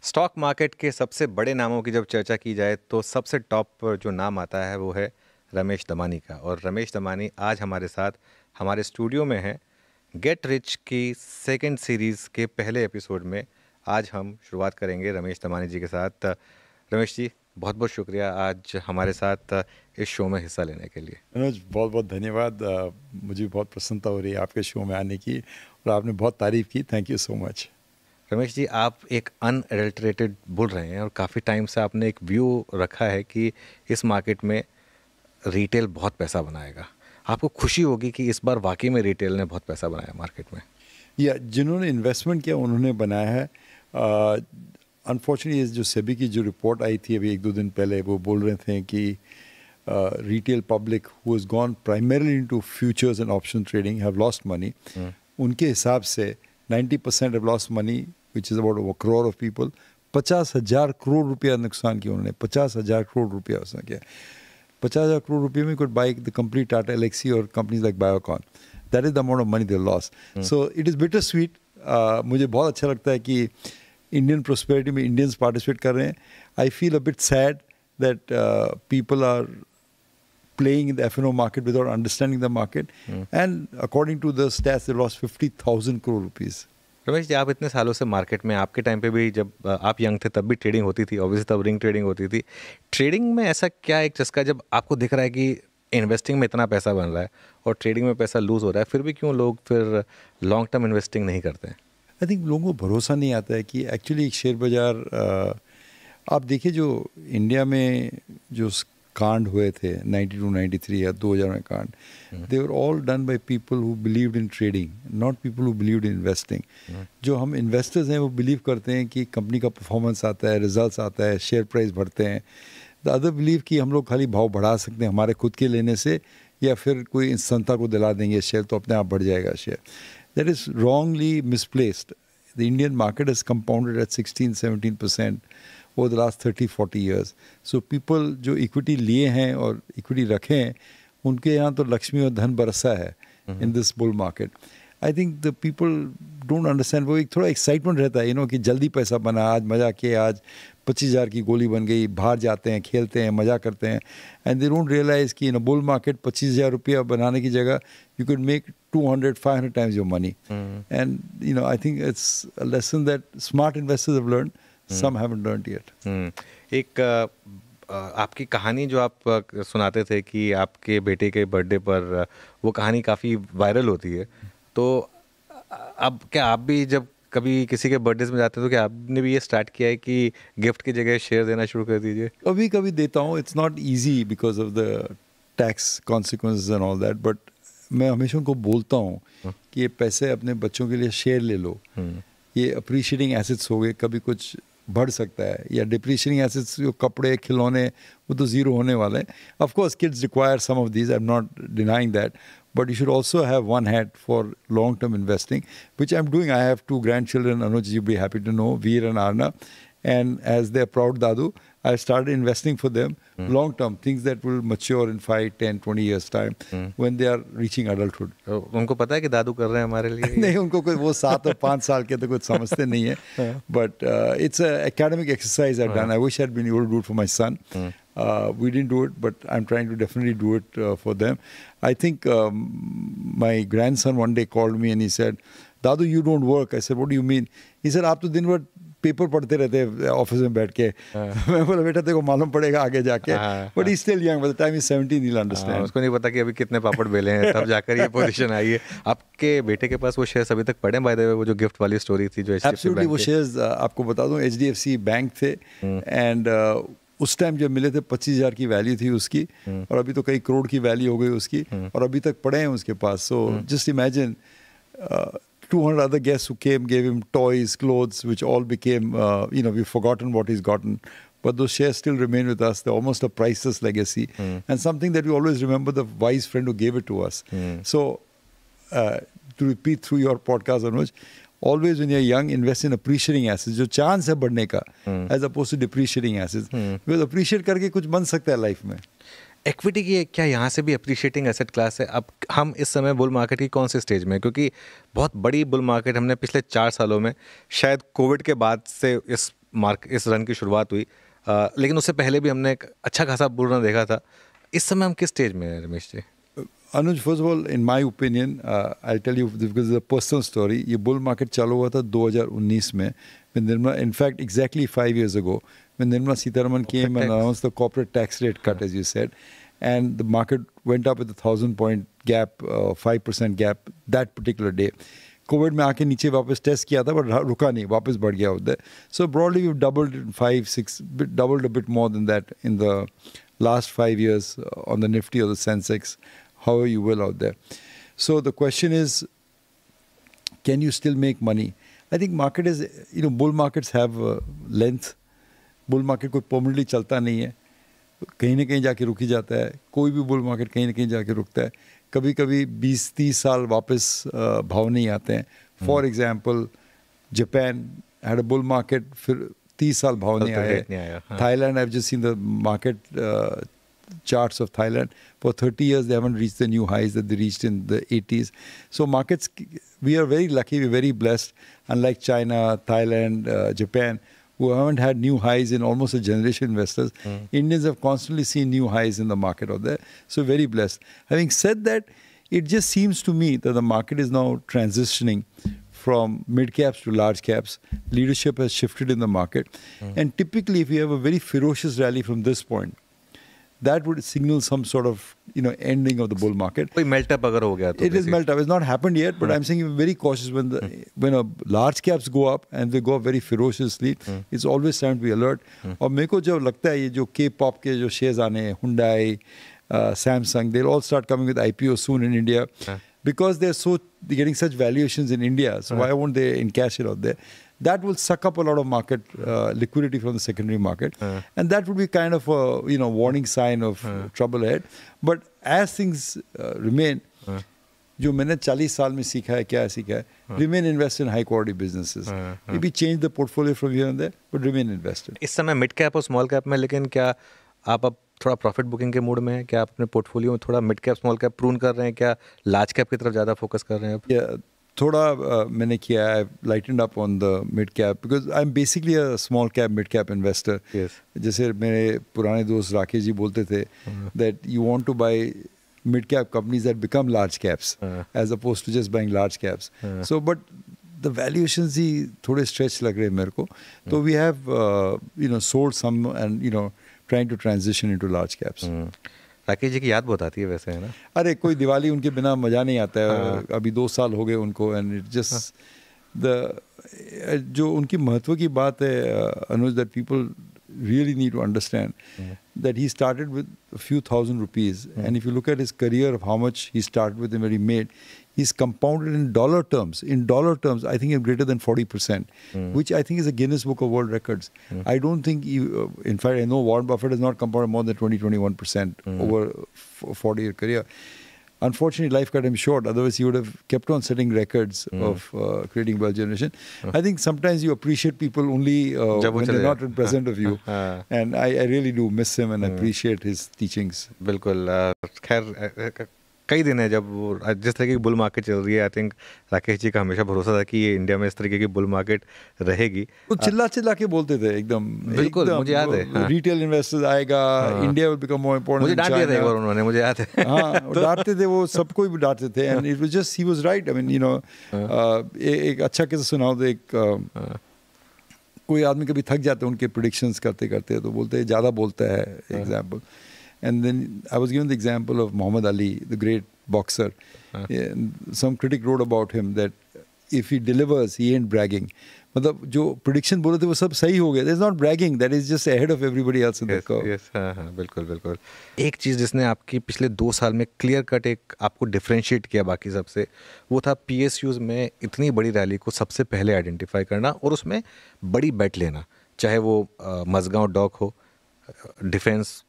Stock market के सबसे बड़े नामों की जब चर्चा की जाए तो सबसे टॉप पर जो नाम आता है वो है रमेश दमानी का। और रमेश दमानी आज हमारे साथ हमारे स्टूडियो में हैं। गेट रिच की सेकंड सीरीज़ के पहले एपिसोड में आज हम शुरुआत करेंगे रमेश दमानी जी के साथ। रमेश जी, बहुत बहुत शुक्रिया आज हमारे साथ इस शो में हिस्सा लेने के लिए। मनोज, बहुत बहुत धन्यवाद। मुझे बहुत प्रसन्नता हो रही है आपके शो में आने की और आपने बहुत तारीफ़ की। Thank you so much. Ramesh ji, आप एक अनएडल्टरेटेड बोल रहे हैं और काफ़ी टाइम से आपने एक व्यू रखा है कि इस मार्केट में रिटेल बहुत पैसा बनाएगा। आपको खुशी होगी कि इस बार वाकई में रिटेल ने बहुत पैसा बनाया मार्केट में। या जिन्होंने इन्वेस्टमेंट किया उन्होंने बनाया है। अनफॉर्चुनेटली जो सेबी की जो रिपोर्ट आई थी अभी एक दो दिन पहले, वो बोल रहे थे कि retail public who has gone primarily into futures and option trading have lost money. उनके हिसाब से 90% have lost money, which is about crore of people. 50,000 crore रुपया नुकसान किया उन्होंने। 50,000 करोड़ रुपया उसने किया। 50,000 crore रुपये में could buy the complete Tata Elxsi or companies like Biocon. That is the amount of money they lost. So it is bittersweet. मुझे बहुत अच्छा लगता है कि इंडियन prosperity में इंडियंस पार्टिसिपेट कर रहे हैं. I feel a bit sad that people are playing in the F&O market without understanding the market. And according to the stats, they lost 50,000 crore rupees. Ramesh ji, आप इतने सालों से मार्केट में, आपके टाइम पे भी जब आप यंग थे तब भी ट्रेडिंग होती थी, ऑब्वियसली तब रिंग ट्रेडिंग होती थी। ट्रेडिंग में ऐसा क्या एक चस्का जब आपको दिख रहा है कि इन्वेस्टिंग में इतना पैसा बन रहा है और ट्रेडिंग में पैसा लूज हो रहा है, फिर भी क्यों लोग फिर लॉन्ग टर्म इन्वेस्टिंग नहीं करते हैं? आई थिंक लोगों को भरोसा नहीं आता है कि एक्चुअली एक शेयर बाज़ार, आप देखिए जो इंडिया में जो कांड हुए थे 92, 93 या 2000 में कांड, they were all done by people who believed in trading, not people who believed in investing. जो हम इन्वेस्टर्स हैं वो बिलीव करते हैं कि कंपनी का परफॉर्मेंस आता है, रिजल्ट्स आता है, शेयर प्राइस बढ़ते हैं। द अदर बिलीव कि हम लोग खाली भाव बढ़ा सकते हैं हमारे खुद के लेने से, या फिर कोई संस्था को दिला देंगे शेयर तो अपने आप बढ़ जाएगा share. That is wrongly misplaced. The Indian market is compounded at 16-17% over the last 30-40 years. So people जो इक्विटी लिए हैं और इक्विटी रखे हैं, उनके यहाँ तो लक्ष्मी और धन बरसा है in this bull market. I think the people don't understand. वो एक थोड़ा एक्साइटमेंट रहता है, कि जल्दी पैसा बना, आज मजा किया, आज 25,000 की गोली बन गई, बाहर जाते हैं, खेलते हैं, मजा करते हैं, and they don't realize कि in a bull market 25,000 रुपया बनाने की जगह you could make 200-500 times your money. And I think it's a lesson that smart investors have learned. Some haven't learned yet. एक आपकी कहानी जो आप सुनाते थे कि आपके बेटे के बर्थडे पर वो कहानी काफ़ी वायरल होती है, तो अब क्या आप भी जब कभी किसी के बर्थडे में जाते हैं तो क्या आपने भी ये स्टार्ट किया है कि गिफ्ट की जगह शेयर देना शुरू कर दीजिए? कभी कभी देता हूँ. It's not easy because of the tax consequences and all that, but मैं हमेशा उनको बोलता हूँ कि ये पैसे अपने बच्चों के लिए शेयर ले लो. ये अप्रिशिएटिंग एसेट्स हो गए, कभी कुछ बढ़ सकता है, या डिप्रिशिएटिंग एसेट्स जो कपड़े खिलौने वो तो ज़ीरो होने वाले हैं. Of course kids require some of these, I am not denying that, but you should also have one hat for long-term investing, which I'm doing. I have 2 grandchildren, Anuj, you'll be happy to know, Veer and Arna, and as their proud dadu, I started investing for them long-term, things that will mature in 5, 10, 20 years time when they are reaching adulthood. उनको पता है कि दादू कर रहे हैं हमारे लिए? नहीं, उनको कोई वो 7 और 5 साल के तो कुछ समझते नहीं है, but it's an academic exercise I've done. I wish I'd been able to do it for my son. We didn't do it, but I'm trying to definitely do it for them. I think my grandson one day called me and he said, "Dadu, you don't work." I said, "What do you mean?" He said, "आप तो दिन भर paper पढ़ते रहते हैं office में बैठ के." मैं बोला, बेटा तेरे को मालूम पड़ेगा आगे जाके. But he's still young. By the time he's 17, he'll understand. उसको नहीं पता कि अभी कितने पापड़ बेले हैं, तब जाकर ये पोजीशन आई है. आपके बेटे के पास वो शेयर्स अभी तक पड़े हैं? बाय द वे, वो जो गिफ्ट वाली स्टोरी थी जो HDFC बैंक, वो शेयर्स आपको बता दूं HDFC बैंक थे, एंड उस टाइम जब मिले थे 25,000 की वैल्यू थी उसकी, और अभी तो कई करोड़ की वैल्यू हो गई उसकी, और अभी तक पड़े हैं उसके पास. So just imagine 200 other guests who came, gave him toys, clothes, which all became, we've forgotten what he's gotten. But those shares still remain with us. They're almost a priceless legacy. And something that we always remember, the wise friend who gave it to us. So, to repeat through your podcast, Anuj, always when you're young, invest in appreciating assets. जो chance है बढ़ने का, as opposed to depreciating assets. Because appreciate करके कुछ बन सकता है life में. इक्विटी की क्या यहाँ से भी अप्रिशिएटिंग एसेट क्लास है? अब हम इस समय बुल मार्केट की कौन से स्टेज में, क्योंकि बहुत बड़ी बुल मार्केट हमने पिछले 4 सालों में, शायद कोविड के बाद से इस इस रन की शुरुआत हुई, लेकिन उससे पहले भी हमने एक अच्छा खासा बुल रन देखा था। इस समय हम किस स्टेज में हैं Ramesh ji? Anuj, first of all, in my opinion, I'll tell you because it's a personal story. ये bull market चालू हुआ था 2019 में. When Nirmala, in fact, exactly 5 years ago, when Nirmala Sitharaman came and announced the corporate tax rate cut, as you said, and the market went up with 1,000-point gap, 5% gap that particular day. Covid में आके नीचे वापस test किया था but रुका नहीं, वापस बढ़ गया उधर. So broadly we doubled 5-6 doubled a bit more than that in the last 5 years on the Nifty or the Sensex, however you will out there. So the question is, can you still make money? I think market is, bull markets have length. Bull market कोई permanently चलता नहीं है, कहीं ना कहीं जाके रुक ही जाता है. कोई भी bull market कहीं ना कहीं जाके रुकता है. कभी कभी 20-30 साल वापस भाव नहीं आते हैं. For example, Japan had a bull market, फिर 30 साल भाव नहीं आए. Thailand, I've just seen the market charts of Thailand. For 30 years, they haven't reached the new highs that they reached in the 80s. So markets, we are very lucky, we're very blessed. Unlike China, Thailand, Japan, who haven't had new highs in almost a generation, investors. Indians have constantly seen new highs in the market out there. So very blessed. Having said that, it just seems to me that the market is now transitioning from mid caps to large caps. Leadership has shifted in the market. And typically, if you have a very ferocious rally from this point, that would signal some sort of ending of the bull market. कोई melt up अगर हो गया तो it is melt up. It's not happened yet, but I'm saying you're very cautious when a large caps go up and they go up very ferociously. It's always time to be alert. और मेरे को जब लगता है ये जो K-pop के जो shares आने हैं, Hyundai, Samsung, they'll all start coming with IPO soon in India. Because they're getting such valuations in India, so why won't they encash it out there? That will suck up a lot of market liquidity from the secondary market, and that would be kind of a warning sign of trouble ahead. But as things remain, जो मैंने 40 साल में सीखा है, क्या सीखा है? Remain invested in high quality businesses. Maybe change the portfolio from here and there, but remain invested. इस समय मिड कैप और स्मॉल कैप में, लेकिन क्या आप अब थोड़ा प्रॉफिट बुकिंग के मूड में हैं? क्या आप अपने पोर्टफोलियो में थोड़ा mid cap small cap prune कर रहे हैं? क्या लार्ज कैप की तरफ ज़्यादा फोकस कर रहे हैं अब? थोड़ा मैंने किया है. I've lightened up on the mid cap because I'm basically a small cap mid cap investor. Yes. जैसे मेरे पुराने दोस्त राकेश जी बोलते थे that you want to buy mid cap companies that become large caps as opposed to just buying large caps. So but the valuations ही थोड़े stretch लग रहे हैं मेरे को. So we have sold some and trying to transition into large caps. Rakesh ji की याद बहुत आती है वैसे, है ना? अरे कोई दिवाली उनके बिना मज़ा नहीं आता है. अभी 2 साल हो गए उनको एंड इट जस्ट जो उनकी महत्व की बात है Anuj, that people really need to understand that he started with a few thousand rupees, and if you look at his career of how much he started with and what he made, he's compounded in dollar terms. In dollar terms, I think greater than 40%, which I think is a Guinness Book of World Records. I don't think, in fact, I know Warren Buffett has not compounded more than 20-21% over a 40-year career. Unfortunately, life cut him short. Otherwise, he would have kept on setting records of creating wealth generation. I think sometimes you appreciate people only when they're not in present of you. And I really do miss him and appreciate his teachings. बिल्कुल. खैर कई दिन है जब वो जिस तरीके की बुल मार्केट चल रही है, आई थिंक राकेश जी का हमेशा भरोसा था कि ये इंडिया में इस तरीके की बुल मार्केट रहेगी. वो चिल्ला के बोलते थे एकदम. बिल्कुल, मुझे याद है. रिटेल इन्वेस्टर्स आएगा, India will become more important. मुझे डांट दिया था एक बार उन्होंने, मुझे याद है. हाँ, डांटते थे वो, सबको भी डांटते थे. And it was just he was right. I mean एक अच्छा किस्सा सुनाओ तो एक कोई आदमी कभी थक जाते हैं उनके प्रेडिक्शंस करते करते, तो बोलते हैं ज़्यादा बोलता है. Example. And then I was given the example of Muhammad Ali, the great boxer. Some critic wrote about him that if he delivers, he ain't bragging. मतलब जो prediction बोले थे वो सब सही हो गया. There's not bragging. That is just ahead of everybody else in the curve. Yes, हाँ, बिल्कुल बिल्कुल. एक चीज़ जिसने आपकी पिछले 2 साल में क्लियर कट एक आपको डिफरेंशिएट किया बाकी सबसे, वो था PSUs में इतनी बड़ी रैली को सबसे पहले आइडेंटिफाई करना और उसमें बड़ी बेट लेना. चाहे वो मजगांव डॉक हो, डिफेंस